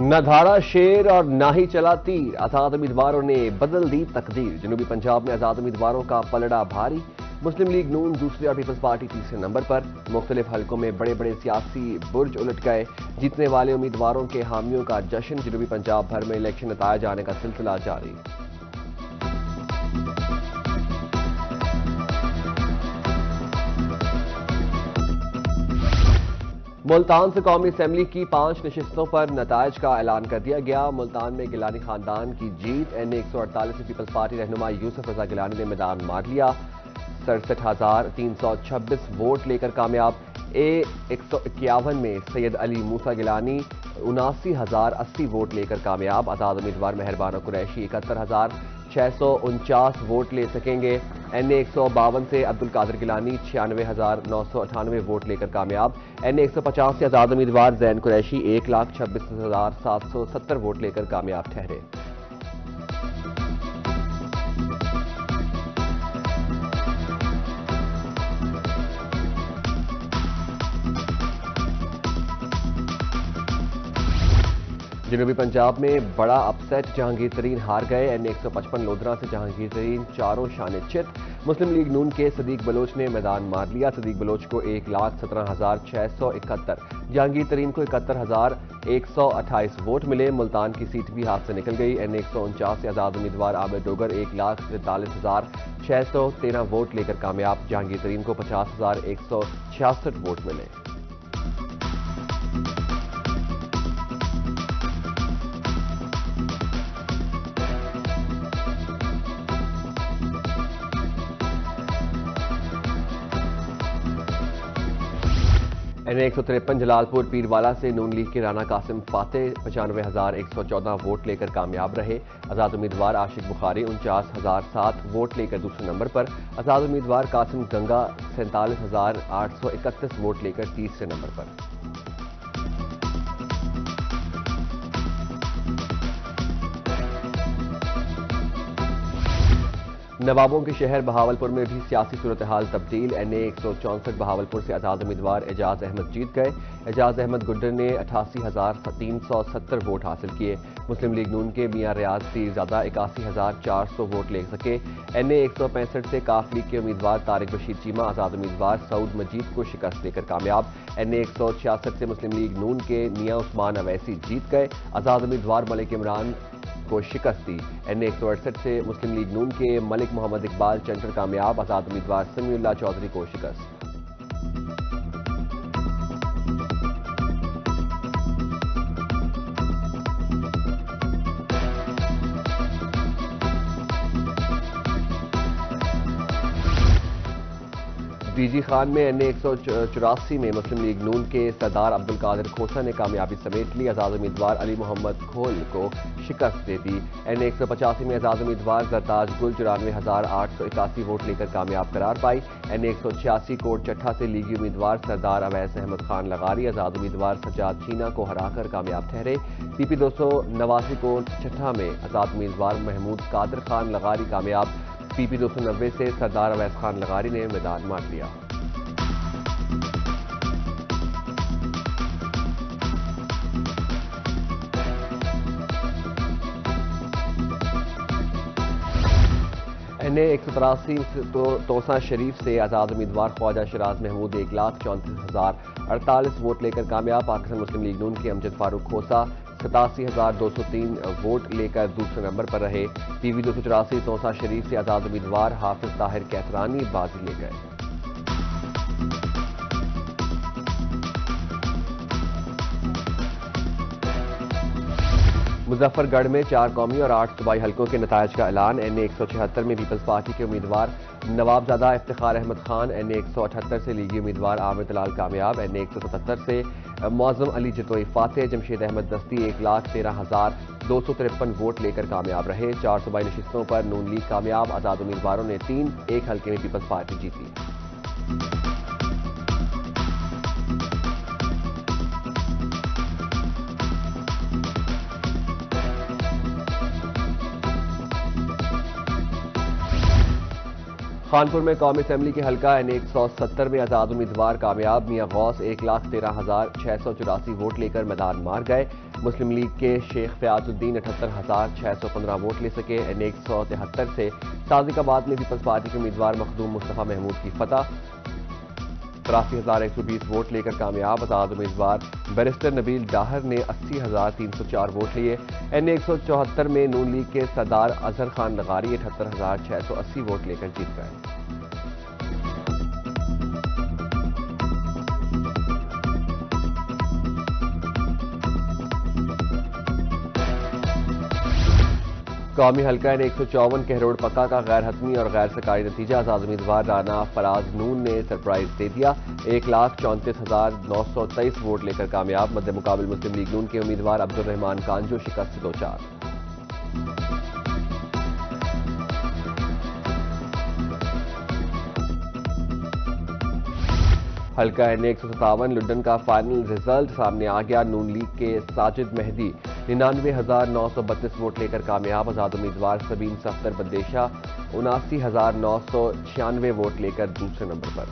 न धारा शेर और ना ही चला तीर, आजाद उम्मीदवारों ने बदल दी तकदीर। जनूबी पंजाब में आजाद उम्मीदवारों का पलड़ा भारी। मुस्लिम लीग नून दूसरे और पीपल्स पार्टी तीसरे नंबर पर। मुख्तलिफ हलकों में बड़े बड़े सियासी बुर्ज उलट गए। जीतने वाले उम्मीदवारों के हामियों का जश्न। जनूबी पंजाब भर में इलेक्शन नतायज आने का सिलसिला जारी। मुल्तान से कौमी असम्बली की 5 नशिस्तों पर नतायज का ऐलान कर दिया गया। मुल्तान में गिलानी खानदान की जीत। NA 148 से पीपल्स पार्टी रहनुमा यूसुफ रजा गिलानी ने मैदान मार लिया। 67,326 वोट लेकर कामयाब। A 151 में सैयद अली मूसा गिलानी 79,080 वोट लेकर कामयाब। आजाद उम्मीदवार मेहरबाना कुरैशी 71,649 वोट ले सकेंगे। NA 152 से अब्दुल कादिर गिलानी 96,998 वोट लेकर कामयाब। NA 150 से आजाद उम्मीदवार जैन कुरैशी 1,26,770 वोट लेकर कामयाब ठहरे। जनूबी पंजाब में बड़ा अपसेट, जहांगीर तरीन हार गए। NA 155 लोधरा से जहांगीर तरीन चारों शाने चित। मुस्लिम लीग नून के सदीक बलोच ने मैदान मार लिया। सदीक बलोच को 1,17,671, जहांगीर तरीन को 71,128 वोट मिले। मुल्तान की सीट भी हाथ से निकल गई। NA 149 से आजाद उम्मीदवार आमिर डोगर 1,43,613 वोट लेकर कामयाब। जहांगीर तरीन को 50,166 वोट मिले। NA 153 जलालपुर पीरवाला से नून लीग के राना कासिम फातेह 95,114 वोट लेकर कामयाब रहे। आजाद उम्मीदवार आशिक बुखारी 49,007 वोट लेकर दूसरे नंबर पर। आजाद उम्मीदवार कासिम गंगा 47,831 वोट लेकर तीसरे नंबर पर। नवाबों के शहर बहावलपुर में भी सियासी सूरत हाल तब्दील। NA 164 बहावलपुर से आजाद उम्मीदवार एजाज अहमद जीत गए। एजाज अहमद गुड्डर ने 88,370 वोट हासिल किए। मुस्लिम लीग नून के मियां रियाज पीरजादा 81,400 वोट ले सके। NA 165 से काफ लीग के उम्मीदवार तारिक बशीर चीमा आजाद उम्मीदवार सऊद मजीद को शिकस्त देकर कामयाब। NA 166 से मुस्लिम लीग नून के मियां उस्मान अवैसी जीत गए। आजाद उम्मीदवार मलिक इमरान को शिकस्त दी। NA 168 से मुस्लिम लीग नून के मलिक मोहम्मद इकबाल चंटर कामयाब। आजाद उम्मीदवार समीउल्लाह चौधरी को शिकस्त। DG खान में NA 184 में मुस्लिम लीग नून के सरदार अब्दुल कादिर खोसा ने कामयाबी समेट ली। आजाद उम्मीदवार अली मोहम्मद खोल को शिकस्त दे दी। NA 185 में आजाद उम्मीदवार जरताज गुल 94,881 वोट लेकर कामयाब करार पाई। NA 186 कोट चट्ठा से लीगी उम्मीदवार सरदार अवैस अहमद खान लगारी आजाद उम्मीदवार सज्जाद चीना को हराकर कामयाब ठहरे। PP 289 कोट चट्ठा में आजाद उम्मीदवार महमूद कादिर खान लगारी कामयाब। PP 290 से सरदार अवैस खान लगारी ने मैदान मार लिया। NA 183 तोसा शरीफ से आजाद उम्मीदवार ख्वाजा शराज महमूद 1,34,048 वोट लेकर कामयाब। पाकिस्तान मुस्लिम लीग नून के अमजद फारूक खोसा 87,203 वोट लेकर दूसरे नंबर पर रहे। PV 284 तोसा शरीफ से आजाद उम्मीदवार हाफिज ताहिर कैथरानी बाजी ले गए। मुजफ्फरगढ़ में 4 कौमी और 8 सूबाई हलकों के नतायज का ऐलान। NA 176 में पीपल्स पार्टी के उम्मीदवार नवाबजादा इफ्तिखार अहमद खान। NA 178 से लीगी उम्मीदवार आमिर तलाल कामयाब। NA 177 से मौजम अली जतोई फातेह जमशेद अहमद दस्ती 1,13,253 वोट लेकर कामयाब रहे। 4 सूबाई नशिस्तों पर नून लीग कामयाब। आजाद उम्मीदवारों ने 3, एक हल्के में पीपल्स पार्टी जीती। खानपुर में कौमी असम्बली के हल्का N170 में आजाद उम्मीदवार कामयाब। मियां गौस 1,13,684 वोट लेकर मैदान मार गए। मुस्लिम लीग के शेख फयाजुद्दीन 78,615 वोट ले सके। N173 से साजिकाबाद में पीपल्स पार्टी के उम्मीदवार मखदूम मुस्तफा महमूद की फतह। 83,120 वोट लेकर कामयाब। आजाद उम्मीदवार बैरिस्टर नबील डाहर ने 80,304 वोट लिए। N174 में नून लीग के सरदार अजहर खान लगारी 78,680 वोट लेकर जीत गए। कौमी हल्का N154 कहरोड़ पक्का का गैर हतमी और गैर सरकारी नतीजा। आजाद उम्मीदवार राना फराज नून ने सरप्राइज दे दिया। 1,34,923 वोट लेकर कामयाब। मद्दे मुकाबिल मुस्लिम लीग नून के उम्मीदवार अब्दुल रहमान कांजो शिकस्त 2-4। हल्का N157 लुड्डन का फाइनल रिजल्ट सामने आ गया। नून लीग के साजिद मेहदी 99,932 वोट लेकर कामयाब। आजाद उम्मीदवार सबीन सफ्तर बंदेशा 79,996 वोट लेकर दूसरे नंबर पर।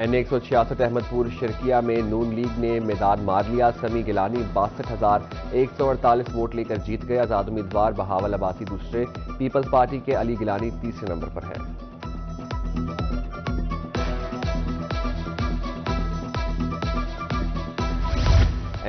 N166 अहमदपुर शिरकिया में नून लीग ने मैदान मार लिया। समी गिलानी 62,148 वोट लेकर जीत गए। आजाद उम्मीदवार बहावल अब्बासी दूसरे, पीपल्स पार्टी के अली गिलानी तीसरे नंबर पर है।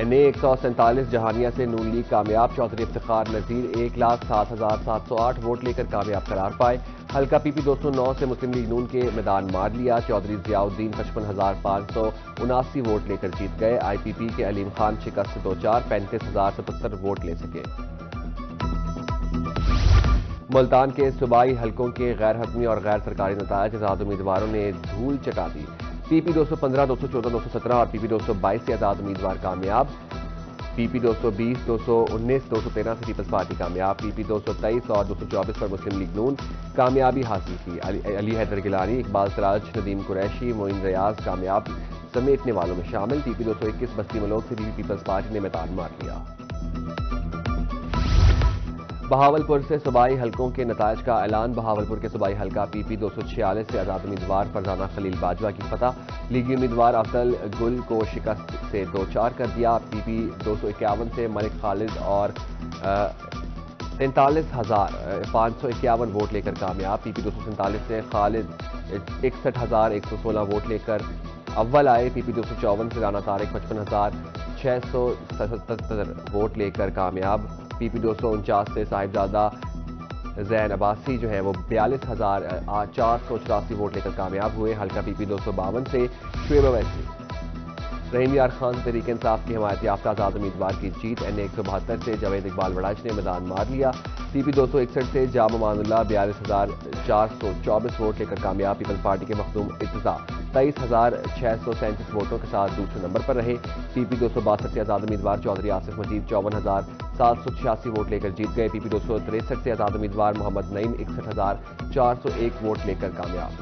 N147 जहानिया से नून लीग कामयाब। चौधरी इफ्तिखार नजीर 1,07,708 वोट लेकर कामयाब करार पाए। हल्का PP209 से मुस्लिम लीग नून के मैदान मार लिया। चौधरी जियाउद्दीन 55,579 वोट लेकर जीत गए। IPP के अलीम खान शिकस्त 2-4, 35,077 वोट ले सके। मुल्तान के सूबाई हलकों के गैर हतमी और गैर सरकारी नतायज। आजाद उम्मीदवारों ने धूल चटा दी। PP215, 214, 217 और PP222 से आजाद उम्मीदवार कामयाब। PP220, 219, 213 से पीपल्स पार्टी कामयाब। PP223 और 224 पर मुस्लिम लीग नून कामयाबी हासिल की। अली हैदर गिलानी, इकबाल सराज, नदीम कुरैशी, मोइन रियाज कामयाब समेटने वालों में शामिल। PP221 बस्ती मलोक से भी पीपल्स पार्टी ने मैदान मार लिया। बहावलपुर से सूबाई हलकों के नतायज का ऐलान। बहावलपुर के सूबाई हलका PP246 से आजाद उम्मीदवार फरजाना खलील बाजवा की फतह। लीगी उम्मीदवार अफजल गुल को शिकस्त से 2-4 कर दिया। PP251 से मलिक खालिद और 43,551 वोट लेकर कामयाब। PP247 से खालिद 61,116 वोट लेकर अव्वल आए। PP254 से राना तारिक 55,677 वोट लेकर कामयाब। PP249 से साहिबजादा जैन अब्बासी जो है वो 42,484 वोट लेकर कामयाब हुए। हल्का PP252 से शुएब अवैसी, रहीम यार खान तहरीक इंसाफ की हिमायत याफ्ता आजाद उम्मीदवार की जीत। N172 से जावेद इकबाल वड़ाइच ने मैदान मार लिया। PP261 से जाम मानुल्लाह 42,424 वोट लेकर कामयाब। पीपल्स पार्टी के मखदूम इर्तिजा 23,637 वोटों के साथ दूसरे नंबर पर रहे। PP262 से आजाद उम्मीदवार चौधरी आसिफ मजीद 54,786 वोट लेकर जीत गए। PP263 से आजाद उम्मीदवार मोहम्मद नईम 61,401 वोट लेकर कामयाब।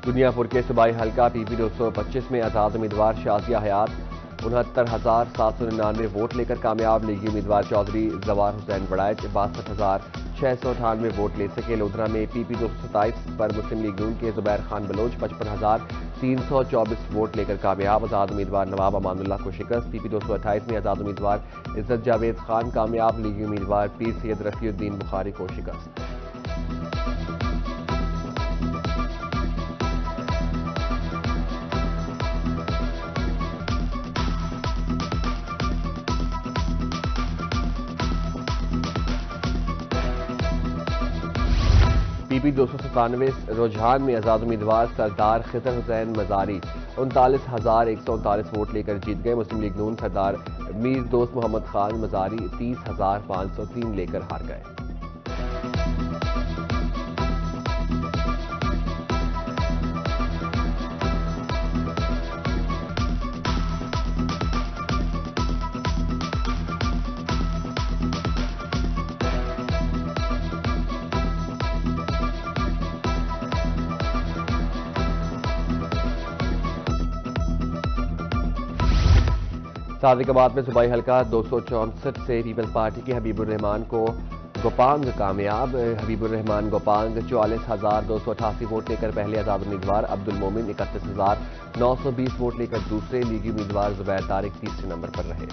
दुनियापुर के सूबाई हल्का PP225 में आजाद उम्मीदवार शाजिया हयात 69,799 वोट लेकर कामयाब। लीगी उम्मीदवार चौधरी जवार हुसैन वड़ाइच 62,698 वोट ले सके। लोधरा में PP227 पर मुस्लिम लीग नून के जुबैर खान बलोच 55,324 वोट लेकर कामयाब। आजाद उम्मीदवार नवाब अमानुल्लाह को शिकस्त। PP228 में आजाद उम्मीदवार इज्जत जावेद खान कामयाब। लीगी उम्मीदवार पीर सैयद रफीउद्दीन बुखारी को शिकस्त। पीपी 297 रुझान में आजाद उम्मीदवार सरदार खिजर हुसैन मजारी 39,139 वोट लेकर जीत गए। मुस्लिम लीग नून सरदार मीर दोस्त मोहम्मद खान मजारी 30,503 लेकर हार गए। सादिकाबाद में सूबाई हल्का 264 से पीपल्स पार्टी के हबीबुर्रहमान को गोपांग कामयाब। हबीबुर्रहमान गोपांग 44,288 वोट लेकर पहले आजाद उम्मीदवार, अब्दुल मोमिन 31,920 वोट लेकर दूसरे, लीगी उम्मीदवार जुबैर तारिक तीसरे नंबर पर रहे।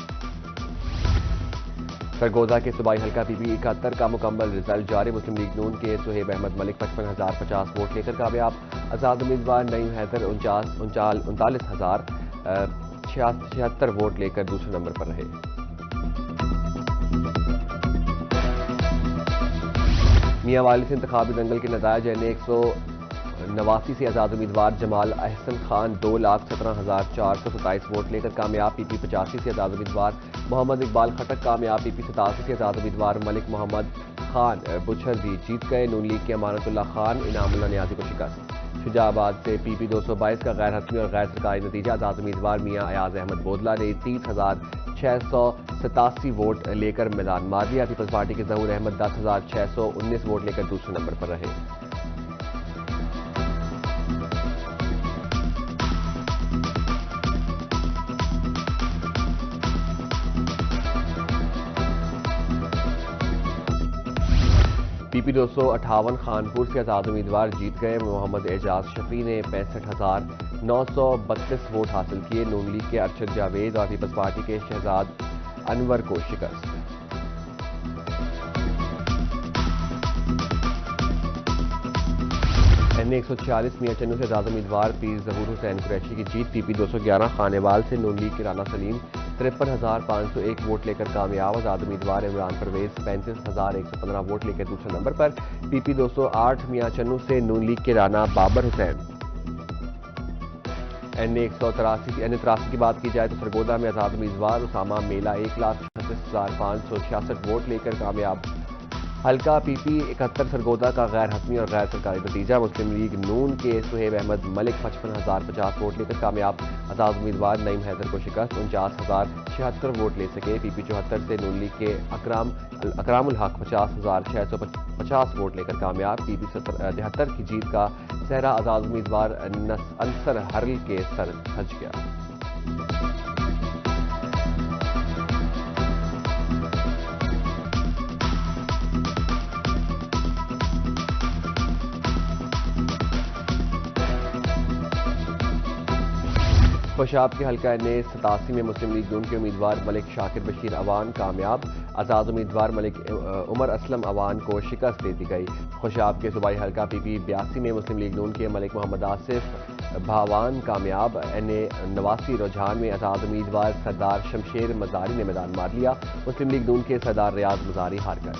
सरगोदा के सूबाई हल्का पीपी 71 का मुकम्मल रिजल्ट जारी। मुस्लिम लीग नून के सुहेब अहमद मलिक 55,050 वोट लेकर कामयाब। आजाद उम्मीदवार नईम हैदर 39,076 वोट लेकर दूसरे नंबर पर रहे। मियां वाली से इंतखाबी दंगल के नतायज NA 189 से आजाद उम्मीदवार जमाल अहसन खान 2,17,427 वोट लेकर कामयाब। पीपी 85 से आजाद उम्मीदवार मोहम्मद इकबाल खटक कामयाब। पीपी 87 से आजाद उम्मीदवार मलिक मोहम्मद खान बुछर भी जीत गए। नून लीग के अमानतुल्लाह खान इनामुल्लाह नियाजी को शिकस्त। शुजाबाद से पीपी 222 का गैर हतमी और गैर सरकारी नतीजा। आजाद उम्मीदवार मियां अयाज अहमद बोदला ने 30,687 वोट लेकर मैदान मार लिया। पीपल्स पार्टी के जहूर अहमद 10,619 वोट लेकर दूसरे नंबर पर रहे। पीपी 258 खानपुर से आजाद उम्मीदवार जीत गए। मोहम्मद एजाज शफी ने 65,932 वोट हासिल किए। नून लीग के अरशद जावेद और पीपल्स पार्टी के शहजाद अनवर को शिकस्त। NA 146 मियां चन्नू से आजाद उम्मीदवार पीर जहूर हुसैन कुरैशी की जीत। पीपी 211 खानेवाल से नून लीग के राना सलीम 53,501 वोट लेकर कामयाब। आजाद उम्मीदवार इमरान परवेज 35,115 वोट लेकर दूसरे नंबर पर। पीपी 208 मियां चन्नू से नून लीग के राना बाबर हुसैन। NA 183 की बात की जाए तो सरगोदा में आजाद उम्मीदवार उसामा मेला 1,36,566 वोट लेकर कामयाब। हल्का पीपी 71 सरगोदा का गैर हतमी और गैर सरकारी नतीजा। मुस्लिम लीग नून के सुहेब अहमद मलिक 55,050 वोट लेकर कामयाब। आजाद उम्मीदवार नईम हैदर को शिकस्त, 49,076 वोट ले सके। पीपी 74 से नून लीग के अकरामुल हक 50,650 वोट लेकर कामयाब। पीपी 73 की जीत का सहरा आजाद उम्मीदवार अंसर हरल के सर सज गया। खुशाब के हल्का NA 87 में मुस्लिम लीग नून के उम्मीदवार मलिक शाकिर बशीर अवान कामयाब। आजाद उम्मीदवार मलिक उमर असलम अवान को शिकस्त दे दी गई। खुशाब के सूबाई हल्का पीपी 82 में मुस्लिम लीग नून के मलिक मोहम्मद आसिफ भावान कामयाब। NA 89 रुझान में आजाद उम्मीदवार सरदार शमशेर मजारी ने मैदान मार लिया। मुस्लिम लीग नून के सरदार रियाज मजारी हार गए।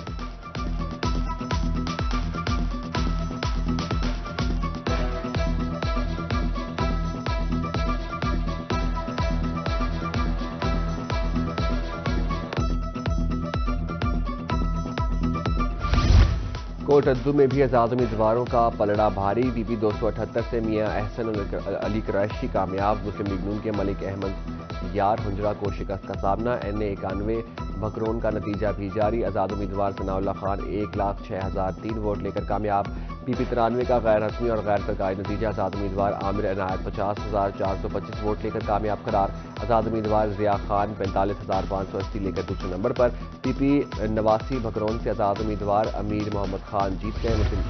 कोटद्दू में भी आजाद उम्मीदवारों का पलड़ा भारी। पीपी 278 से मियां अहसन अली कुरैशी कामयाब। मुस्लिम लीग नून के मलिक अहमद यार हुंजरा को शिकस्त का सामना। NA 91 भकरोन का नतीजा भी जारी। आजाद उम्मीदवार सनाउल्लाह खान 1,06,003 वोट लेकर कामयाब। पीपी 93 का गैर हतमी और गैर सरकारी नतीजा। आजाद उम्मीदवार आमिर इनायत 50,425 वोट लेकर कामयाब करार। आजाद उम्मीदवार जिया खान 45,580 लेकर दूसरे नंबर पर। पीपी 89 भकरोन से आजाद उम्मीदवार अमीर मोहम्मद खान जीत गए। मुस्लिम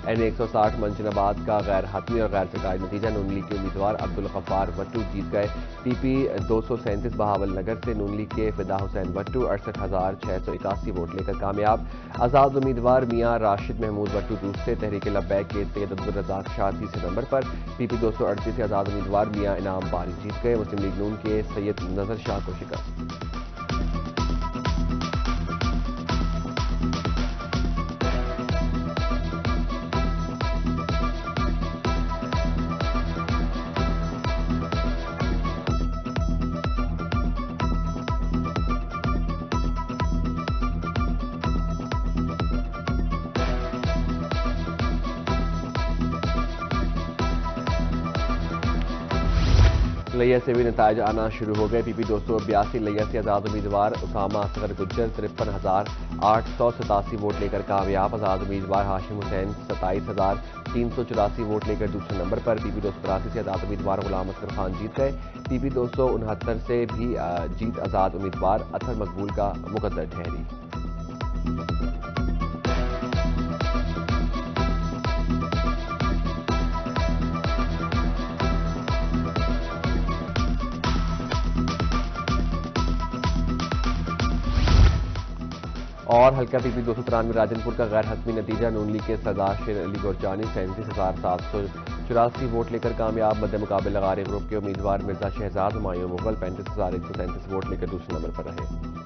NA 160 मंचनाबाद का गैर हतमी और गैर सरकारी नतीजा। नून लीग के उम्मीदवार अब्दुल गफ्फार वट्टू जीत गए। पीपी 237 बहावल नगर से नून लीग के फिदा हुसैन वट्टू 68,681 वोट लेकर कामयाब। आजाद उम्मीदवार मियां राशिद महमूद वट्टू दूसरे, तहरीक लब्बैक के सैयद अब्दुल रज़ाक शाह तीसरे नंबर पर। पीपी 238 से आजाद उम्मीदवार मियां इनाम बारी जीत गए। मुस्लिम लीग नून के सैयद नजर शाह को शिकस्त। लिया से भी नताज आना शुरू हो गए। पीपी 282 लिया से आज़ाद उम्मीदवार उसामा असगर गुज्जर 53,887 वोट लेकर कामयाब। आज़ाद उम्मीदवार हाशिम हुसैन 27,384 वोट लेकर दूसरे नंबर पर। पीपी 283 से आज़ाद उम्मीदवार गुलाम असगर खान जीत गए। पीपी 269 से भी जीत आज़ाद उम्मीदवार अतर मकबूल का मुकद्दर ठहरी। और हल्का पीपी 293 राजनपुर का गैर हतमी नतीजा नून लीग के सरदार शेर अली गोरजानी 37,784 वोट लेकर कामयाब। मध्य मुकाबले लगारे ग्रुप के उम्मीदवार मिर्जा शहजाद हुमायूं मुगल 35,137 वोट लेकर दूसरे नंबर पर रहे।